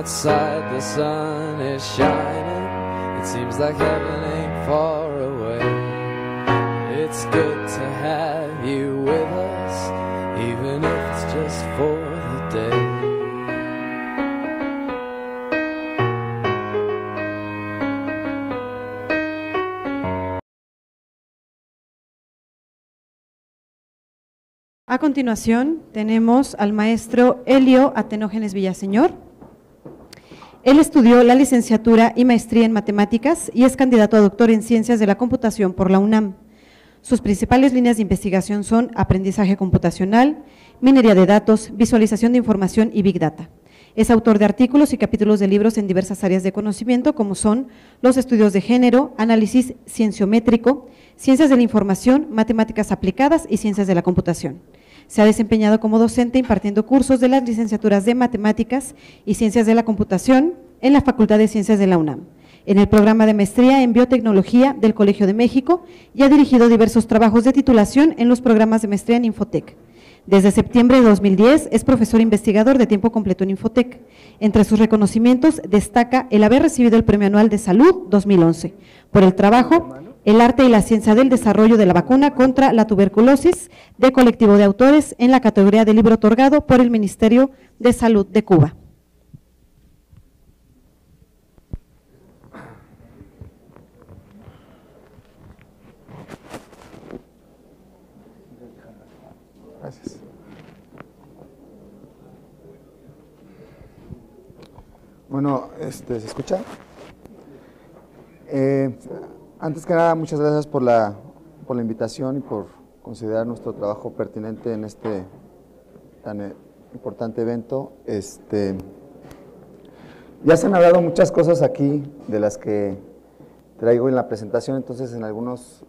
Outside the sun is shining, it seems like heaven ain't far away. It's good to have you with us, even if it's just for the day. A continuación tenemos al maestro Elio Atenógenes Villaseñor. Él estudió la licenciatura y maestría en matemáticas y es candidato a doctor en ciencias de la computación por la UNAM. Sus principales líneas de investigación son aprendizaje computacional, minería de datos, visualización de información y Big Data. Es autor de artículos y capítulos de libros en diversas áreas de conocimiento, como son los estudios de género, análisis cienciométrico, ciencias de la información, matemáticas aplicadas y ciencias de la computación. Se ha desempeñado como docente impartiendo cursos de las licenciaturas de Matemáticas y Ciencias de la Computación en la Facultad de Ciencias de la UNAM, en el programa de maestría en Biotecnología del Colegio de México y ha dirigido diversos trabajos de titulación en los programas de maestría en Infotec. Desde septiembre de 2010 es profesor investigador de tiempo completo en Infotec. Entre sus reconocimientos destaca el haber recibido el Premio Anual de Salud 2011 por el trabajo El arte y la ciencia del desarrollo de la vacuna contra la tuberculosis de colectivo de autores en la categoría de libro otorgado por el Ministerio de Salud de Cuba. Gracias. Bueno, ¿se escucha? Antes que nada, muchas gracias por la invitación y por considerar nuestro trabajo pertinente en este tan importante evento. Ya se han hablado muchas cosas aquí de las que traigo en la presentación, entonces en algunos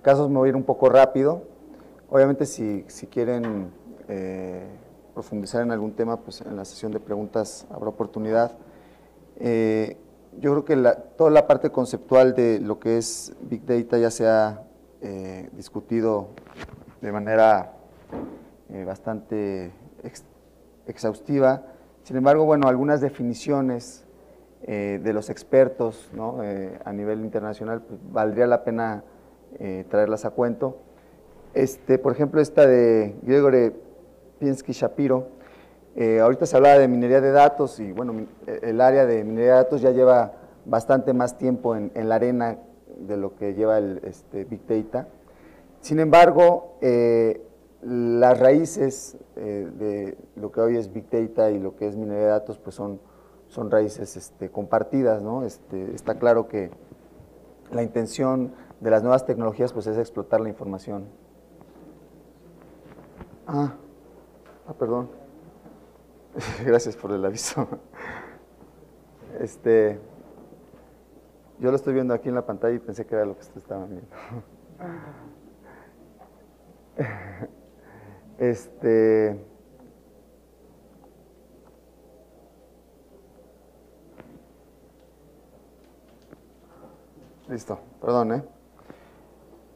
casos me voy a ir un poco rápido. Obviamente si quieren profundizar en algún tema, pues en la sesión de preguntas habrá oportunidad. Yo creo que toda la parte conceptual de lo que es Big Data ya se ha discutido de manera bastante exhaustiva. Sin embargo, bueno, algunas definiciones de los expertos, ¿no? A nivel internacional, pues, valdría la pena traerlas a cuento. Por ejemplo, esta de Gregory Pinsky-Shapiro. Ahorita se hablaba de minería de datos y bueno, el área de minería de datos ya lleva bastante más tiempo en la arena de lo que lleva el Big Data. Sin embargo, las raíces de lo que hoy es Big Data y lo que es minería de datos pues son raíces compartidas, ¿no? Está claro que la intención de las nuevas tecnologías pues es explotar la información. Perdón. Gracias por el aviso. Yo lo estoy viendo aquí en la pantalla y pensé que era lo que ustedes estaban viendo. Listo, perdón,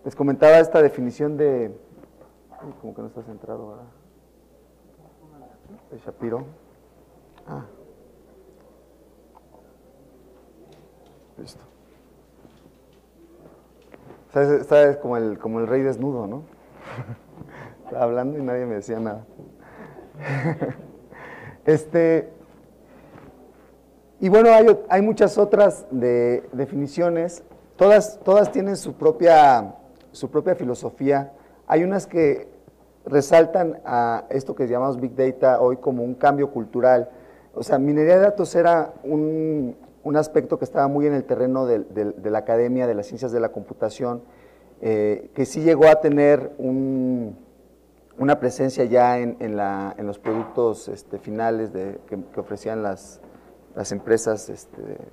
Les comentaba esta definición de... como que no está centrado, ¿verdad? De Shapiro. Listo. Está como el rey desnudo, ¿no? Estaba hablando y nadie me decía nada. Y bueno, hay muchas otras definiciones, todas tienen su propia filosofía. Hay unas que resaltan a esto que llamamos Big Data hoy como un cambio cultural. O sea, minería de datos era un aspecto que estaba muy en el terreno de la academia, de las ciencias de la computación, que sí llegó a tener una presencia ya en los productos finales que ofrecían las empresas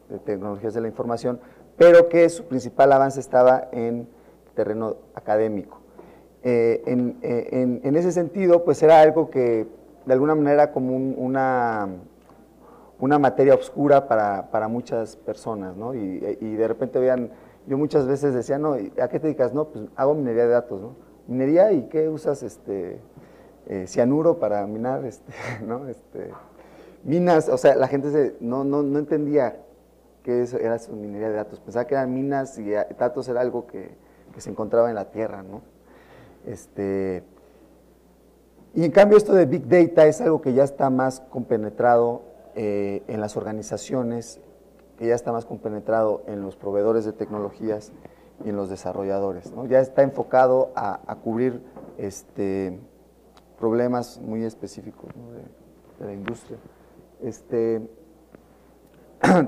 de tecnologías de la información, pero que su principal avance estaba en terreno académico. En ese sentido, pues era algo que de alguna manera como una materia oscura para muchas personas, ¿no? Y de repente vean, yo muchas veces decía, no, ¿a qué te dedicas? No, pues hago minería de datos, ¿no? ¿Minería y qué usas? Cianuro para minar, ¿no? minas, o sea, la gente no entendía que eso era su minería de datos, pensaba que eran minas y datos era algo que se encontraba en la tierra, ¿no? Y en cambio esto de Big Data es algo que ya está más compenetrado en las organizaciones, que ya está más compenetrado en los proveedores de tecnologías y en los desarrolladores, ¿no? Ya está enfocado a cubrir problemas muy específicos, ¿no? de la industria.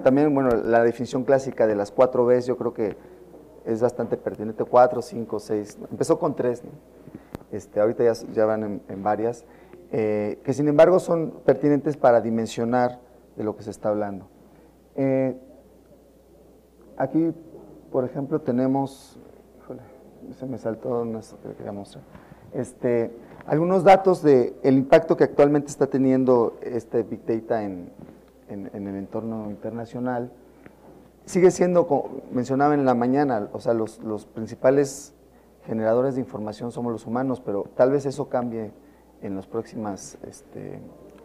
También, bueno, la definición clásica de las 4 Bs yo creo que es bastante pertinente, 4, 5, 6, empezó con 3, ¿no? Ahorita ya van en varias, que sin embargo son pertinentes para dimensionar de lo que se está hablando. Aquí, por ejemplo, tenemos, híjole, se me saltó una que quería mostrar, algunos datos del impacto que actualmente está teniendo Big Data en el entorno internacional. Sigue siendo, como mencionaba en la mañana, o sea, los principales generadores de información somos los humanos, pero tal vez eso cambie en los próximos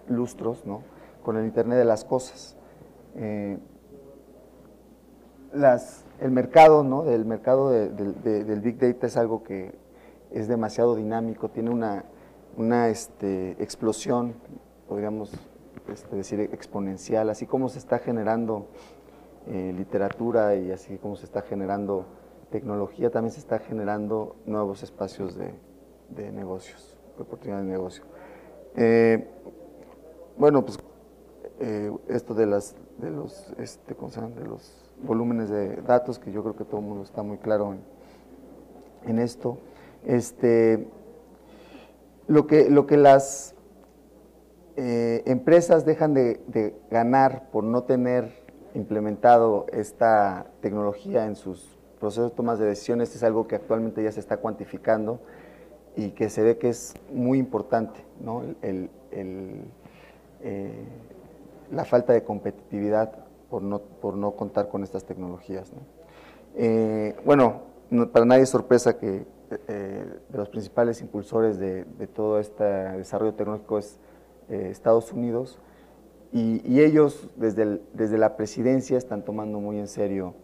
lustros, ¿no? Con el Internet de las cosas. El mercado, ¿no? Del mercado del Big Data es algo que es demasiado dinámico, tiene una explosión, podríamos decir exponencial, así como se está generando literatura y así como se está generando tecnología, también se está generando nuevos espacios de negocios, de oportunidades de negocio. Bueno, pues esto de los volúmenes de datos, que yo creo que todo el mundo está muy claro en esto. Lo que las empresas dejan de ganar por no tener implementado esta tecnología en sus procesos de toma de decisiones es algo que actualmente ya se está cuantificando y que se ve que es muy importante, ¿no? La falta de competitividad por no contar con estas tecnologías, ¿no? Bueno, para nadie es sorpresa que de los principales impulsores de todo este desarrollo tecnológico es Estados Unidos, y ellos desde la presidencia están tomando muy en serio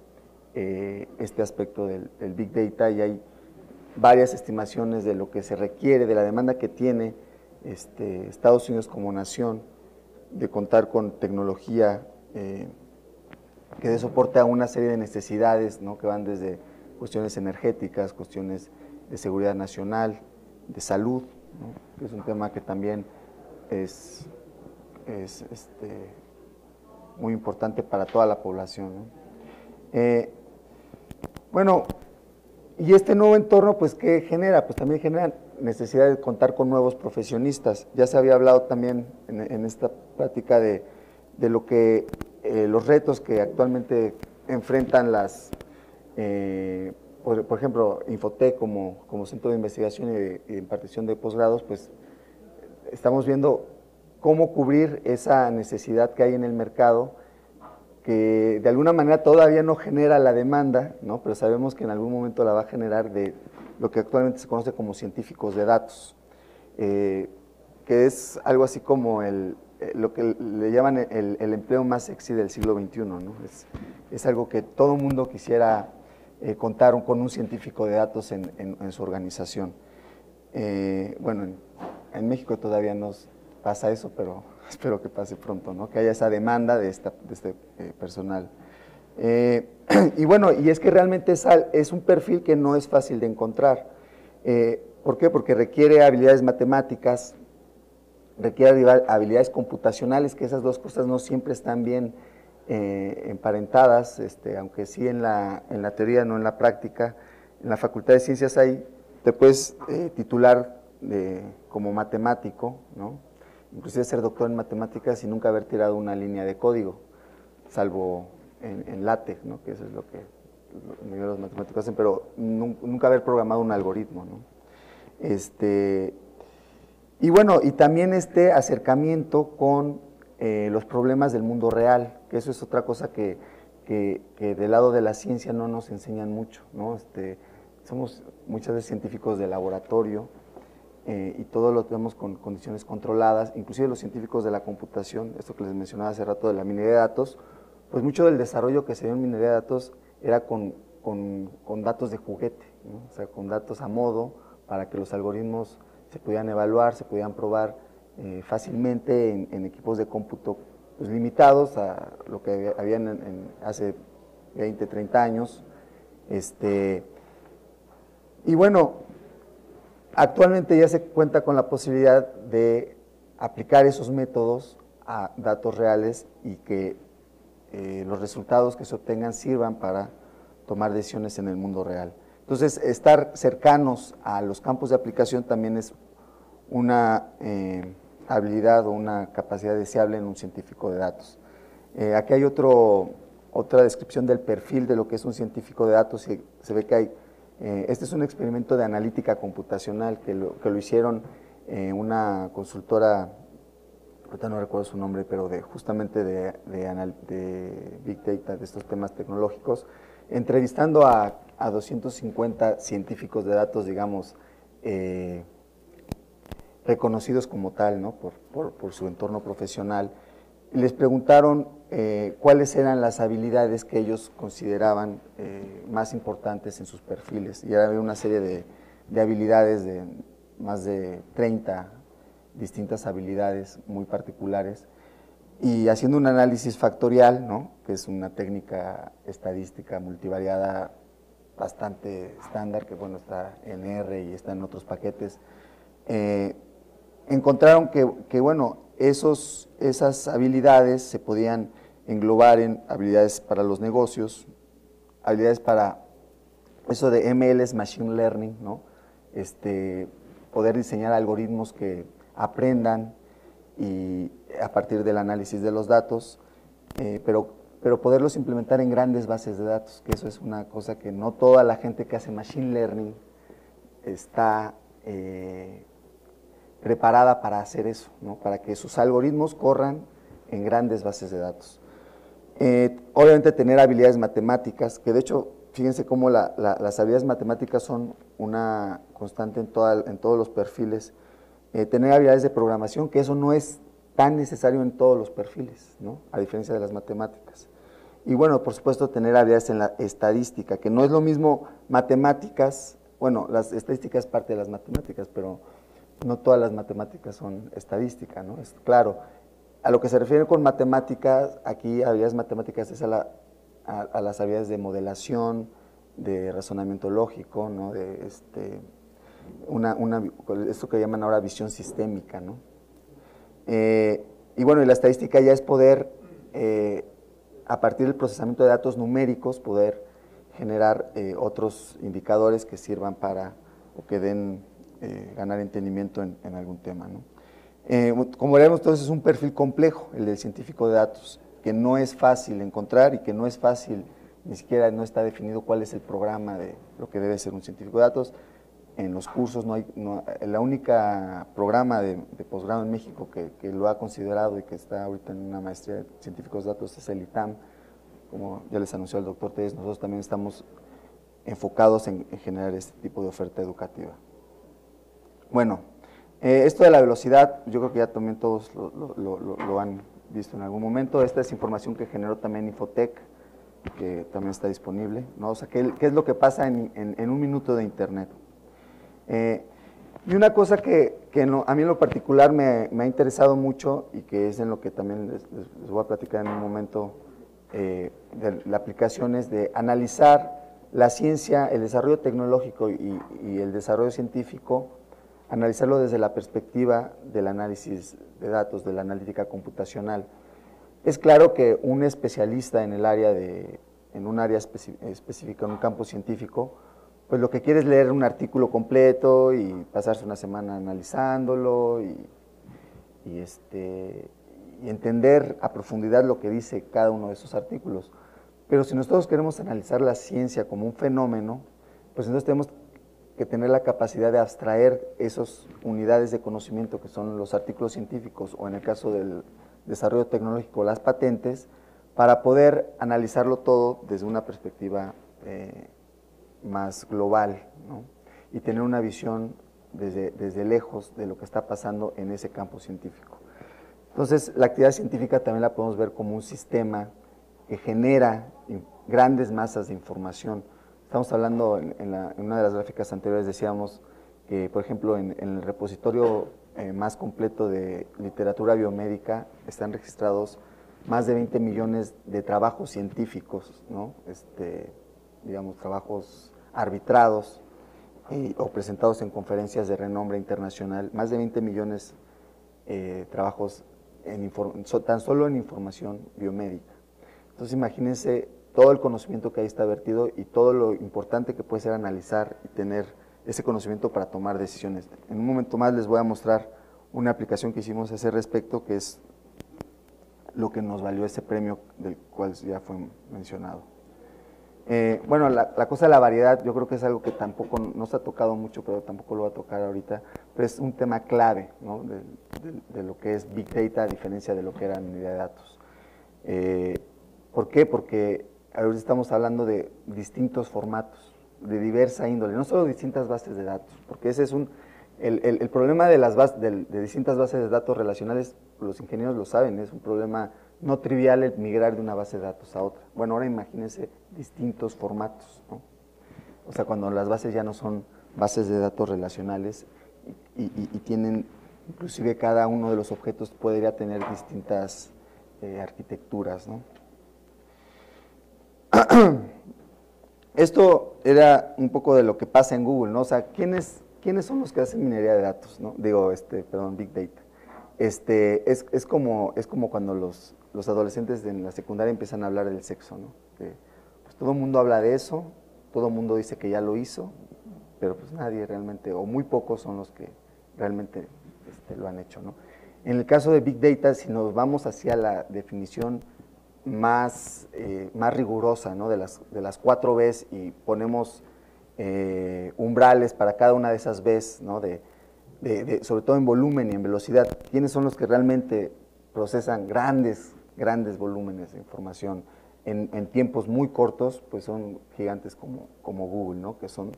este aspecto del Big Data, y hay varias estimaciones de lo que se requiere, de la demanda que tiene Estados Unidos como nación de contar con tecnología que dé soporte a una serie de necesidades, ¿no? Que van desde cuestiones energéticas, cuestiones de seguridad nacional, de salud, ¿no? Que es un tema que también es muy importante para toda la población, ¿no? Bueno, y este nuevo entorno, pues, ¿qué genera? Pues también genera necesidad de contar con nuevos profesionistas. Ya se había hablado también en esta plática de lo que los retos que actualmente enfrentan por ejemplo, Infotec como centro de investigación y impartición de posgrados, pues estamos viendo cómo cubrir esa necesidad que hay en el mercado, que de alguna manera todavía no genera la demanda, ¿no? Pero sabemos que en algún momento la va a generar, de lo que actualmente se conoce como científicos de datos, que es algo así como lo que le llaman el empleo más sexy del siglo XXI, ¿no? Es algo que todo el mundo quisiera contar con un científico de datos en su organización. Bueno, en México todavía no pasa eso, pero espero que pase pronto, ¿no? Que haya esa demanda de este personal. Y bueno, y es que realmente es un perfil que no es fácil de encontrar. ¿Por qué? Porque requiere habilidades matemáticas, requiere habilidades computacionales, que esas dos cosas no siempre están bien emparentadas, aunque sí en la teoría, no en la práctica. En la Facultad de Ciencias te puedes titular como matemático, ¿no? Inclusive ser doctor en matemáticas y nunca haber tirado una línea de código, salvo en LaTeX, ¿no? Que eso es lo que los matemáticos hacen, pero nunca haber programado un algoritmo, ¿no? Y bueno, y también este acercamiento con los problemas del mundo real, que eso es otra cosa que del lado de la ciencia no nos enseñan mucho, ¿no? Somos muchas veces científicos de laboratorio, y todo lo tenemos con condiciones controladas, inclusive los científicos de la computación, esto que les mencionaba hace rato de la minería de datos, pues mucho del desarrollo que se dio en minería de datos era con datos de juguete, ¿no? O sea, con datos a modo para que los algoritmos se pudieran evaluar, se pudieran probar fácilmente en equipos de cómputo pues, limitados a lo que habían hace 20, 30 años. Y bueno, actualmente ya se cuenta con la posibilidad de aplicar esos métodos a datos reales y que los resultados que se obtengan sirvan para tomar decisiones en el mundo real. Entonces, estar cercanos a los campos de aplicación también es una habilidad o una capacidad deseable en un científico de datos. Aquí hay otra descripción del perfil de lo que es un científico de datos y se ve que hay, este es un experimento de analítica computacional que lo hicieron una consultora, ahorita no recuerdo su nombre, pero justamente de Big Data, de estos temas tecnológicos, entrevistando a 250 científicos de datos, digamos, reconocidos como tal, ¿no? por su entorno profesional, y les preguntaron cuáles eran las habilidades que ellos consideraban más importantes en sus perfiles, y había una serie de habilidades, de más de 30 distintas habilidades muy particulares, y haciendo un análisis factorial, ¿no? Que es una técnica estadística multivariada bastante estándar, que bueno, está en R y está en otros paquetes, encontraron que bueno, esas habilidades se podían englobar en habilidades para los negocios, habilidades para eso de ML, Machine Learning, ¿no? Poder diseñar algoritmos que aprendan y a partir del análisis de los datos, pero poderlos implementar en grandes bases de datos, que eso es una cosa que no toda la gente que hace Machine Learning está preparada para hacer eso, ¿no? Para que sus algoritmos corran en grandes bases de datos. Obviamente tener habilidades matemáticas, que de hecho, fíjense cómo las habilidades matemáticas son una constante en todos los perfiles. Tener habilidades de programación, que eso no es tan necesario en todos los perfiles, ¿no? A diferencia de las matemáticas. Y bueno, por supuesto, tener habilidades en la estadística, que no es lo mismo matemáticas, bueno, las estadísticas es parte de las matemáticas, pero no todas las matemáticas son estadística, ¿no? Es claro. A lo que se refiere con matemáticas, aquí habilidades matemáticas es a las habilidades de modelación, de razonamiento lógico, ¿no? De esto que llaman ahora visión sistémica, ¿no? Y bueno, y la estadística ya es poder, a partir del procesamiento de datos numéricos, poder generar otros indicadores que sirvan para, o que den, ganar entendimiento en algún tema, ¿no? Como veremos, entonces es un perfil complejo, el del científico de datos, que no es fácil encontrar y que no es fácil, ni siquiera no está definido cuál es el programa de lo que debe ser un científico de datos. En los cursos la única programa de posgrado en México que lo ha considerado y que está ahorita en una maestría de científicos de datos es el ITAM. Como ya les anunció el doctor Telles, nosotros también estamos enfocados en generar este tipo de oferta educativa. Bueno, esto de la velocidad, yo creo que ya también todos lo han visto en algún momento. Esta es información que generó también Infotec, que también está disponible, ¿no? O sea, ¿qué es lo que pasa en un minuto de internet? Y una cosa que a mí en lo particular me ha interesado mucho y que es en lo que también les voy a platicar en un momento, de la aplicación es de analizar la ciencia, el desarrollo tecnológico y el desarrollo científico, analizarlo desde la perspectiva del análisis de datos, de la analítica computacional. Es claro que un especialista en un área específica, en un campo científico, pues lo que quiere es leer un artículo completo y pasarse una semana analizándolo y entender a profundidad lo que dice cada uno de esos artículos. Pero si nosotros queremos analizar la ciencia como un fenómeno, pues entonces tenemos que tener la capacidad de abstraer esas unidades de conocimiento que son los artículos científicos o en el caso del desarrollo tecnológico, las patentes, para poder analizarlo todo desde una perspectiva más global, ¿no? Y tener una visión desde lejos de lo que está pasando en ese campo científico. Entonces, la actividad científica también la podemos ver como un sistema que genera grandes masas de información. Estamos hablando, en una de las gráficas anteriores decíamos que, por ejemplo, en el repositorio más completo de literatura biomédica están registrados más de 20 millones de trabajos científicos, ¿no? Digamos, trabajos arbitrados o presentados en conferencias de renombre internacional, más de 20 millones de trabajos tan solo en información biomédica. Entonces imagínense todo el conocimiento que ahí está vertido y todo lo importante que puede ser analizar y tener ese conocimiento para tomar decisiones. En un momento más les voy a mostrar una aplicación que hicimos a ese respecto, que es lo que nos valió ese premio del cual ya fue mencionado. Bueno, la cosa de la variedad yo creo que es algo que tampoco no se ha tocado mucho, pero tampoco lo va a tocar ahorita, pero es un tema clave, ¿no? de lo que es Big Data, a diferencia de lo que era minería de datos. ¿Por qué? Porque ahora estamos hablando de distintos formatos, de diversa índole, no solo distintas bases de datos, porque ese es el problema de distintas bases de datos relacionales, los ingenieros lo saben, es un problema no trivial el migrar de una base de datos a otra. Bueno, ahora imagínense distintos formatos, ¿no? O sea, cuando las bases ya no son bases de datos relacionales y tienen, inclusive cada uno de los objetos podría tener distintas arquitecturas, ¿no? Esto era un poco de lo que pasa en Google, ¿no? O sea, ¿quiénes son los que hacen minería de datos, ¿no? Digo, perdón, Big Data. Es como cuando los adolescentes en la secundaria empiezan a hablar del sexo, ¿no? Que, pues, todo el mundo habla de eso, todo el mundo dice que ya lo hizo, pero pues nadie realmente, o muy pocos son los que realmente lo han hecho, ¿no? En el caso de Big Data, si nos vamos hacia la definición más rigurosa, ¿no? de las 4 Bs y ponemos umbrales para cada una de esas Bs, ¿no? sobre todo en volumen y en velocidad, ¿quiénes son los que realmente procesan grandes volúmenes de información en tiempos muy cortos? Pues son gigantes como Google, ¿no? Que son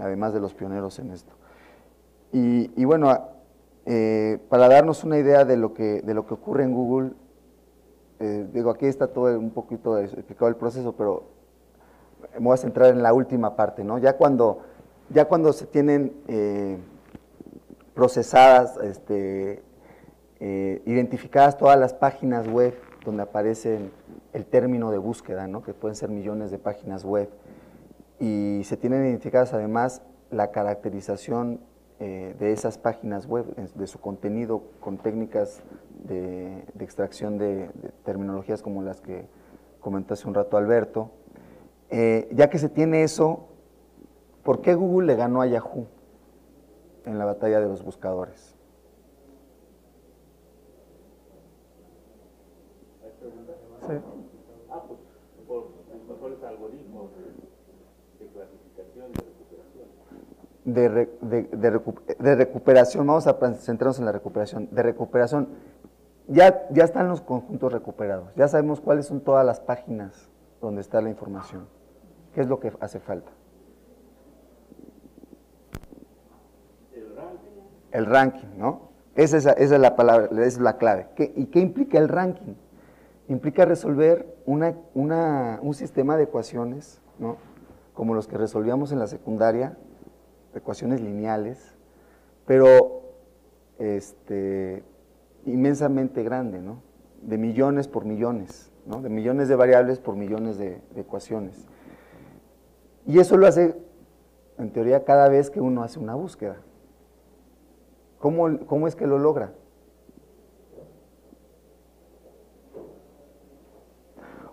además de los pioneros en esto. Y bueno, para darnos una idea de lo que ocurre en Google, digo, aquí está todo un poquito explicado el proceso, pero me voy a centrar en la última parte, ¿no? Ya cuando se tienen procesadas, identificadas todas las páginas web donde aparece el término de búsqueda, ¿no? Que pueden ser millones de páginas web, y se tienen identificadas además la caracterización de esas páginas web, de su contenido, con técnicas de extracción de terminologías como las que comentó hace un rato Alberto. Ya que se tiene eso, ¿por qué Google le ganó a Yahoo en la batalla de los buscadores? Sí. Pues por los mejores algoritmos de clasificación, de recuperación. De recuperación, vamos a centrarnos en la recuperación. De recuperación, ya están los conjuntos recuperados, ya sabemos cuáles son todas las páginas donde está la información. ¿Qué es lo que hace falta? El ranking, ¿no? Esa es la palabra, esa es la clave. ¿Y qué implica el ranking? Implica resolver un sistema de ecuaciones, ¿no? Como los que resolvíamos en la secundaria, ecuaciones lineales, pero inmensamente grande, ¿no? De millones por millones, ¿no? De millones de variables por millones de ecuaciones. Y eso lo hace, en teoría, cada vez que uno hace una búsqueda. ¿Cómo es que lo logra?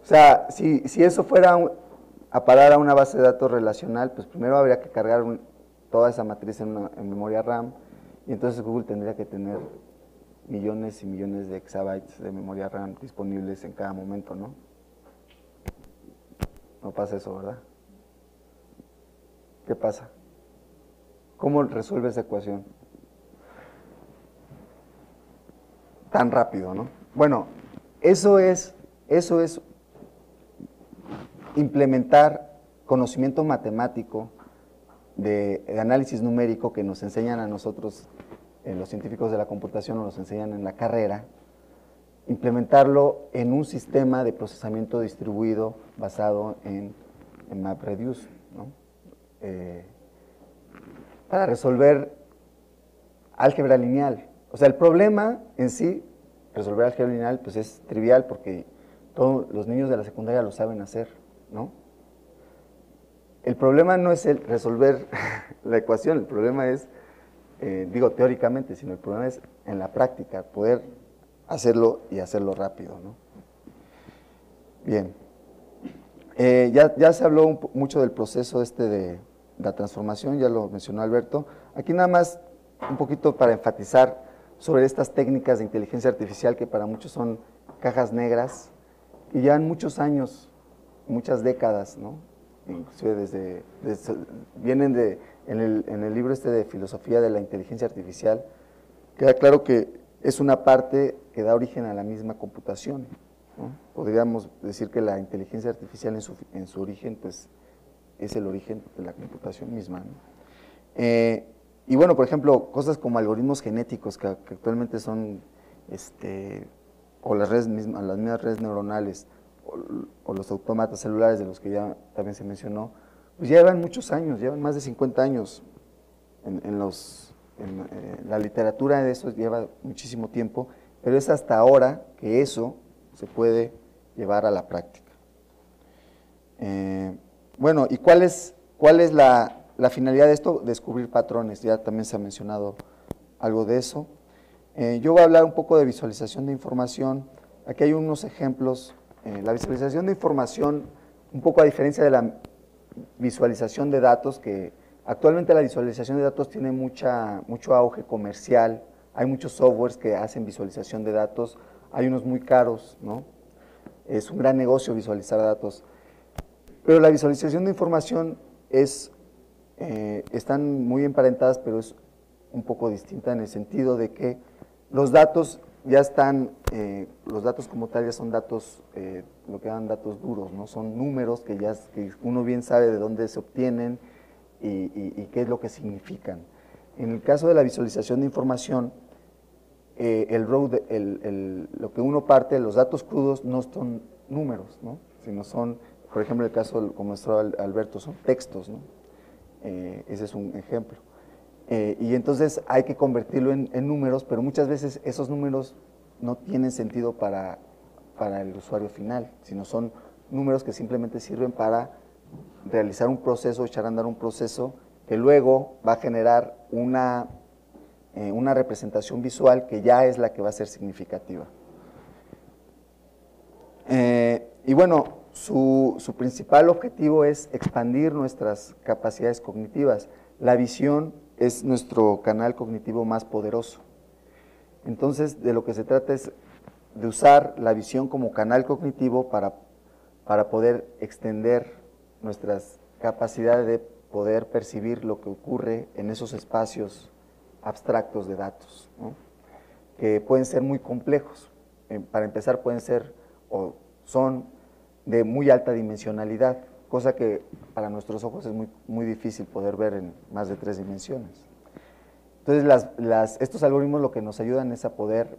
O sea, si eso fuera a parar a una base de datos relacional, pues primero habría que cargar toda esa matriz en memoria RAM, y entonces Google tendría que tener millones y millones de exabytes de memoria RAM disponibles en cada momento, ¿no? No pasa eso, ¿verdad? ¿Qué pasa? ¿Cómo resuelve esa ecuación? Tan rápido, ¿no? Bueno, eso es implementar conocimiento matemático de análisis numérico que nos enseñan a nosotros, los científicos de la computación, nos enseñan en la carrera, implementarlo en un sistema de procesamiento distribuido basado en MapReduce, ¿no? Para resolver álgebra lineal. O sea, el problema en sí, resolver álgebra lineal, pues es trivial porque todos los niños de la secundaria lo saben hacer, ¿no? El problema no es el resolver la ecuación, el problema es, digo teóricamente, sino el problema es en la práctica, poder hacerlo y hacerlo rápido, ¿no? Bien. Ya se habló mucho del proceso de la transformación, ya lo mencionó Alberto. Aquí nada más un poquito para enfatizar sobre estas técnicas de inteligencia artificial que para muchos son cajas negras y llevan muchos años, muchas décadas, ¿no? Inclusive vienen en el libro de filosofía de la inteligencia artificial, queda claro que es una parte que da origen a la misma computación, ¿no? Podríamos decir que la inteligencia artificial en su origen, pues, es el origen de la computación misma, ¿no? Y bueno, por ejemplo, cosas como algoritmos genéticos que actualmente son, o las mismas redes neuronales, o los autómatas celulares de los que ya también se mencionó, pues llevan muchos años, llevan más de 50 años la literatura de eso lleva muchísimo tiempo, pero es hasta ahora que eso se puede llevar a la práctica. Bueno, ¿y cuál es la finalidad de esto? Descubrir patrones, ya también se ha mencionado algo de eso. Yo voy a hablar un poco de visualización de información. Aquí hay unos ejemplos. La visualización de información, un poco a diferencia de la visualización de datos, que actualmente la visualización de datos tiene mucho auge comercial, hay muchos softwares que hacen visualización de datos, hay unos muy caros, ¿no? Es un gran negocio visualizar datos, pero la visualización de información están muy emparentadas, pero es un poco distinta en el sentido de que los datos ya están, los datos como tal ya son datos, lo que llaman datos duros, ¿no? Son números que uno bien sabe de dónde se obtienen y qué es lo que significan. En el caso de la visualización de información, lo que uno parte, los datos crudos no son números, ¿no? Sino son, por ejemplo, el caso, como mostró Alberto, son textos, ¿no? Ese es un ejemplo. Y entonces hay que convertirlo en números, pero muchas veces esos números no tienen sentido para el usuario final, sino son números que simplemente sirven para realizar un proceso, echar a andar un proceso que luego va a generar una representación visual que ya es la que va a ser significativa. Y bueno, su principal objetivo es expandir nuestras capacidades cognitivas. La visión es nuestro canal cognitivo más poderoso. Entonces, de lo que se trata es de usar la visión como canal cognitivo para poder extender nuestras capacidades de poder percibir lo que ocurre en esos espacios abstractos de datos, ¿no? Que pueden ser muy complejos. Para empezar, pueden ser o son de muy alta dimensionalidad, cosa que para nuestros ojos es muy difícil poder ver en más de 3 dimensiones. Entonces, estos algoritmos lo que nos ayudan es a poder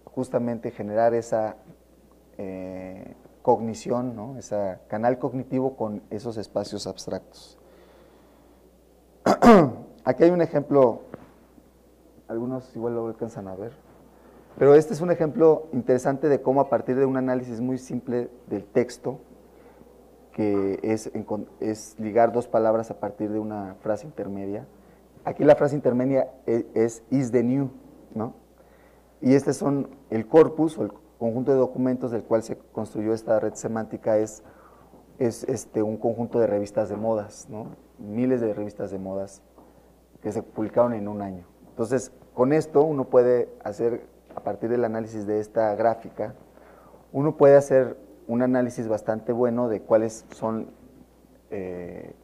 justamente generar esa cognición, ¿no? Ese canal cognitivo con esos espacios abstractos. Aquí hay un ejemplo, algunos igual lo alcanzan a ver, pero este es un ejemplo interesante de cómo a partir de un análisis muy simple del texto, que es ligar 2 palabras a partir de una frase intermedia. Aquí la frase intermedia es is the new, ¿no? Y estos son el corpus o el conjunto de documentos del cual se construyó esta red semántica, es un conjunto de revistas de modas, ¿no? Miles de revistas de modas que se publicaron en un año. Entonces, con esto uno puede hacer, a partir del análisis de esta gráfica, uno puede hacer un análisis bastante bueno de cuáles son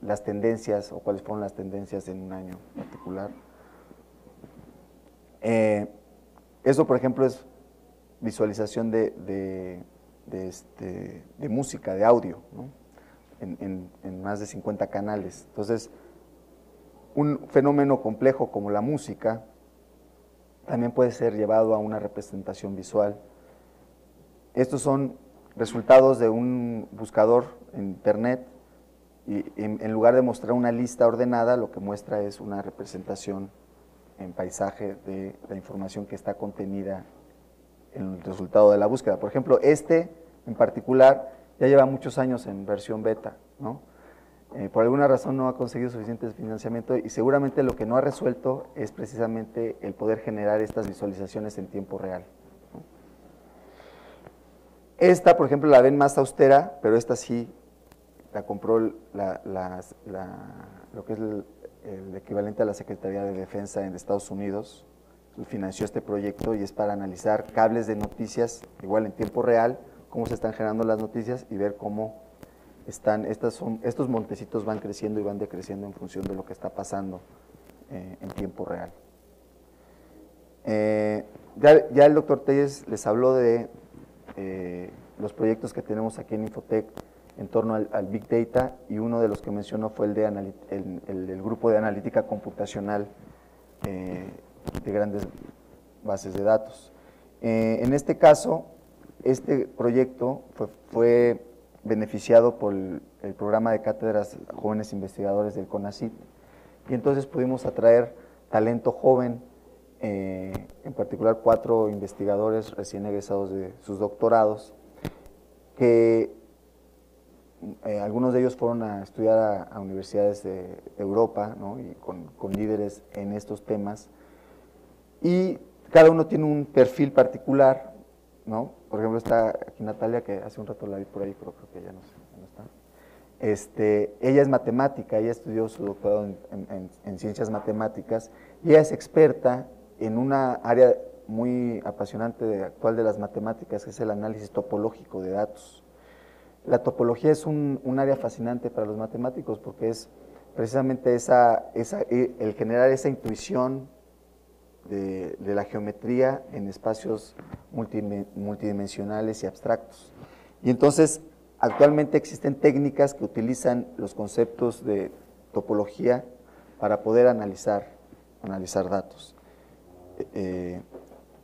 las tendencias o cuáles fueron las tendencias en un año particular. Eso, por ejemplo, es visualización de música, de audio, ¿no? En más de 50 canales. Entonces, un fenómeno complejo como la música también puede ser llevado a una representación visual. Estos son resultados de un buscador en internet y en lugar de mostrar una lista ordenada, lo que muestra es una representación en paisaje de la información que está contenida en el resultado de la búsqueda. Por ejemplo, este en particular ya lleva muchos años en versión beta, ¿no? Por alguna razón no ha conseguido suficiente financiamiento y seguramente lo que no ha resuelto es precisamente el poder generar estas visualizaciones en tiempo real, ¿no? Esta, por ejemplo, la ven más austera, pero esta sí la compró lo que es el equivalente a la Secretaría de Defensa en Estados Unidos, financió este proyecto y es para analizar cables de noticias, igual en tiempo real, cómo se están generando las noticias y ver cómo estos montecitos van creciendo y van decreciendo en función de lo que está pasando en tiempo real. Ya el doctor Telles les habló de los proyectos que tenemos aquí en Infotec en torno al Big Data, y uno de los que mencionó fue el grupo de analítica computacional de grandes bases de datos. En este caso, este proyecto fue beneficiado por el programa de cátedras jóvenes investigadores del CONACYT, y entonces pudimos atraer talento joven, en particular 4 investigadores recién egresados de sus doctorados, que algunos de ellos fueron a estudiar a universidades de Europa, ¿no? Y con líderes en estos temas, y cada uno tiene un perfil particular, ¿no? Por ejemplo, está aquí Natalia, que hace un rato la vi por ahí, pero creo que ya no está. Ella es matemática, ella estudió su doctorado en ciencias matemáticas, y ella es experta en una área muy apasionante actual de las matemáticas, que es el análisis topológico de datos. La topología es un área fascinante para los matemáticos porque es precisamente el generar esa intuición de la geometría en espacios multidimensionales y abstractos. Y entonces, actualmente existen técnicas que utilizan los conceptos de topología para poder analizar datos.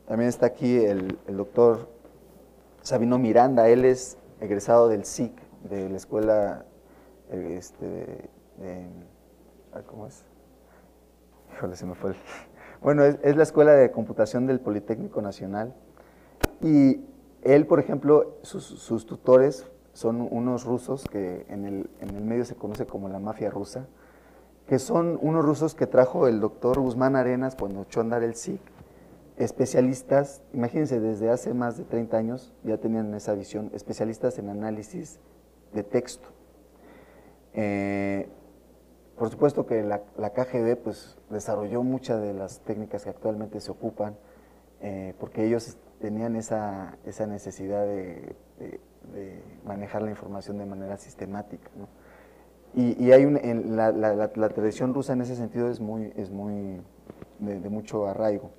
También está aquí el doctor Sabino Miranda. Él es egresado del SIC, de la escuela, ¿cómo es? Híjole, se me fue. Bueno, es la Escuela de Computación del Politécnico Nacional, y él, por ejemplo, sus tutores son unos rusos que en el medio se conoce como la mafia rusa, que son unos rusos que trajo el doctor Guzmán Arenas cuando echó a andar el SIC, especialistas, imagínense, desde hace más de 30 años ya tenían esa visión, especialistas en análisis de texto. Por supuesto que la KGB pues desarrolló muchas de las técnicas que actualmente se ocupan, porque ellos tenían esa necesidad de manejar la información de manera sistemática, ¿no? Y hay la tradición rusa en ese sentido es muy de mucho arraigo.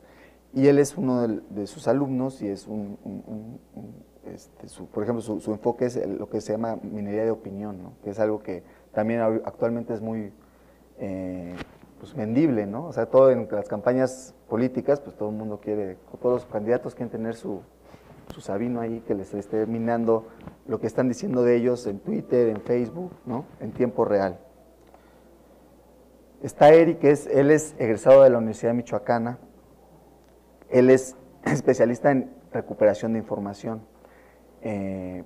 Y él es uno de sus alumnos, y es por ejemplo, su enfoque es lo que se llama minería de opinión, ¿no? Que es algo que también actualmente es muy pues vendible, ¿no? O sea, todo en las campañas políticas, pues todo el mundo todos los candidatos quieren tener su Sabino ahí que les esté minando lo que están diciendo de ellos en Twitter, en Facebook, ¿no? En tiempo real. Está Eric, él es egresado de la Universidad Michoacana. Él es especialista en recuperación de información, en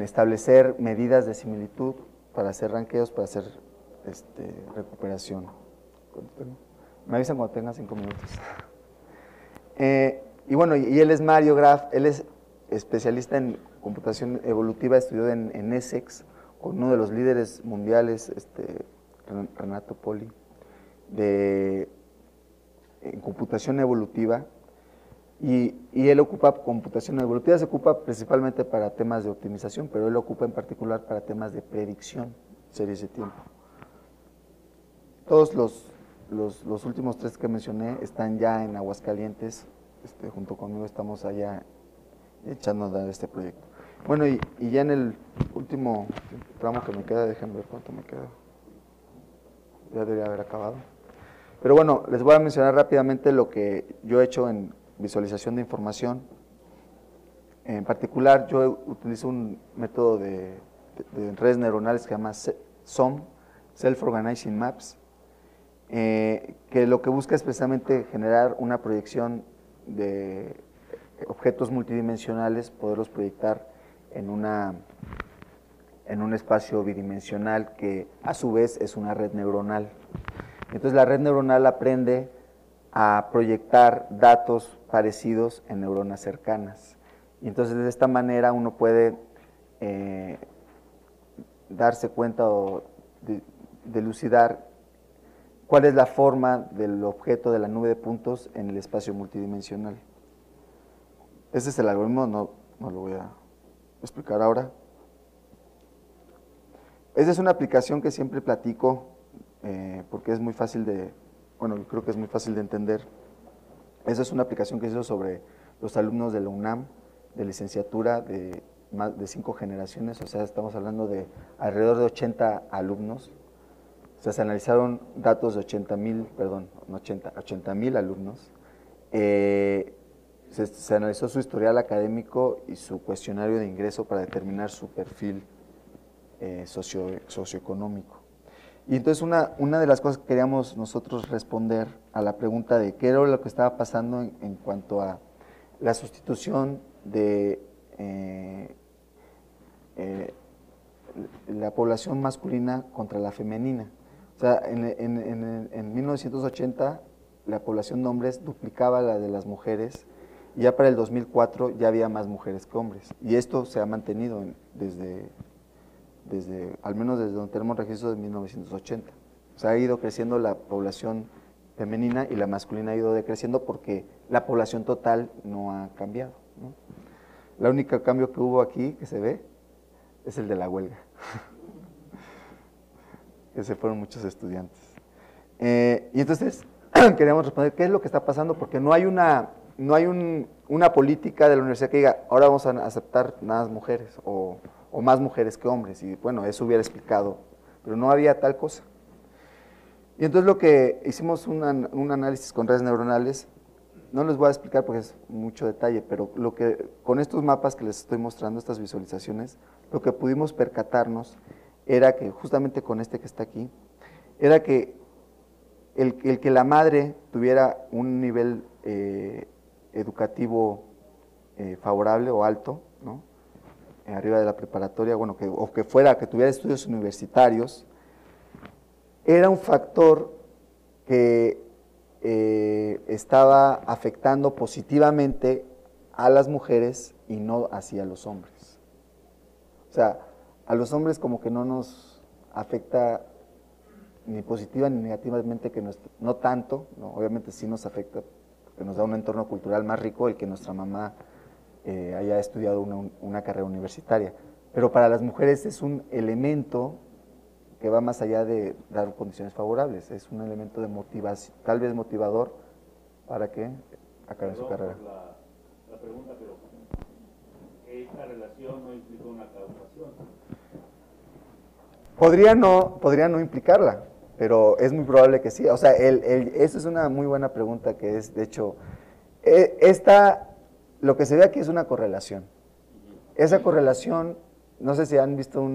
establecer medidas de similitud para hacer ranqueos, para hacer recuperación. Me avisan cuando tenga 5 minutos. Y bueno, y él es Mario Graf, él es especialista en computación evolutiva, estudió en Essex con uno de los líderes mundiales, Renato Poli, en computación evolutiva. Y él ocupa computación evolutiva, se ocupa principalmente para temas de optimización, pero él ocupa en particular para temas de predicción, series de tiempo. Todos los últimos 3 que mencioné están ya en Aguascalientes, junto conmigo estamos allá echando a andar este proyecto. Bueno, y ya en el último tramo que me queda, déjenme ver cuánto me queda, ya debería haber acabado. Pero bueno, les voy a mencionar rápidamente lo que yo he hecho en visualización de información. En particular, yo utilizo un método de redes neuronales que se llama SOM, Self-Organizing Maps, que lo que busca es precisamente generar una proyección de objetos multidimensionales, poderlos proyectar en un espacio bidimensional que a su vez es una red neuronal. Entonces la red neuronal aprende a proyectar datos parecidos en neuronas cercanas. Y entonces de esta manera uno puede darse cuenta o dilucidar cuál es la forma del objeto de la nube de puntos en el espacio multidimensional. Ese es el algoritmo, no lo voy a explicar ahora. Esa es una aplicación que siempre platico porque es muy fácil de, bueno, creo que es muy fácil de entender. Esa es una aplicación que se hizo sobre los alumnos de la UNAM, de licenciatura de más de 5 generaciones, o sea, estamos hablando de alrededor de 80 alumnos. O sea, se analizaron datos de 80,000 alumnos. Se analizó su historial académico y su cuestionario de ingreso para determinar su perfil socioeconómico. Y entonces una de las cosas que queríamos nosotros responder a la pregunta de qué era lo que estaba pasando en cuanto a la sustitución de la población masculina contra la femenina. O sea, en 1980 la población de hombres duplicaba la de las mujeres y ya para el 2004 ya había más mujeres que hombres. Y esto se ha mantenido al menos desde donde tenemos registro de 1980. O sea, ha ido creciendo la población femenina y la masculina ha ido decreciendo porque la población total no ha cambiado, ¿no? El único cambio que hubo aquí, que se ve, es el de la huelga. Que se fueron muchos estudiantes. Y entonces queríamos responder qué es lo que está pasando, porque no hay una política de la universidad que diga, ahora vamos a aceptar más mujeres o más mujeres que hombres, y bueno, eso hubiera explicado, pero no había tal cosa. Y entonces lo que hicimos un análisis con redes neuronales, no les voy a explicar porque es mucho detalle, pero con estos mapas que les estoy mostrando, estas visualizaciones, lo que pudimos percatarnos era que, justamente con este que está aquí, era que el que la madre tuviera un nivel educativo favorable o alto, ¿no? Arriba de la preparatoria, bueno, que tuviera estudios universitarios, era un factor que estaba afectando positivamente a las mujeres y no hacia los hombres. O sea, a los hombres como que no nos afecta ni positiva ni negativamente, no tanto, ¿no? Obviamente sí nos afecta, porque nos da un entorno cultural más rico el que nuestra mamá haya estudiado una carrera universitaria. Pero para las mujeres es un elemento que va más allá de dar condiciones favorables, es un elemento de motivación, tal vez motivador para que acaben su carrera. La pregunta, pero esta relación no implica una causación. Podría no implicarla, pero es muy probable que sí. O sea, esa es una muy buena pregunta, que es, de hecho, lo que se ve aquí es una correlación. Esa correlación, no sé si han visto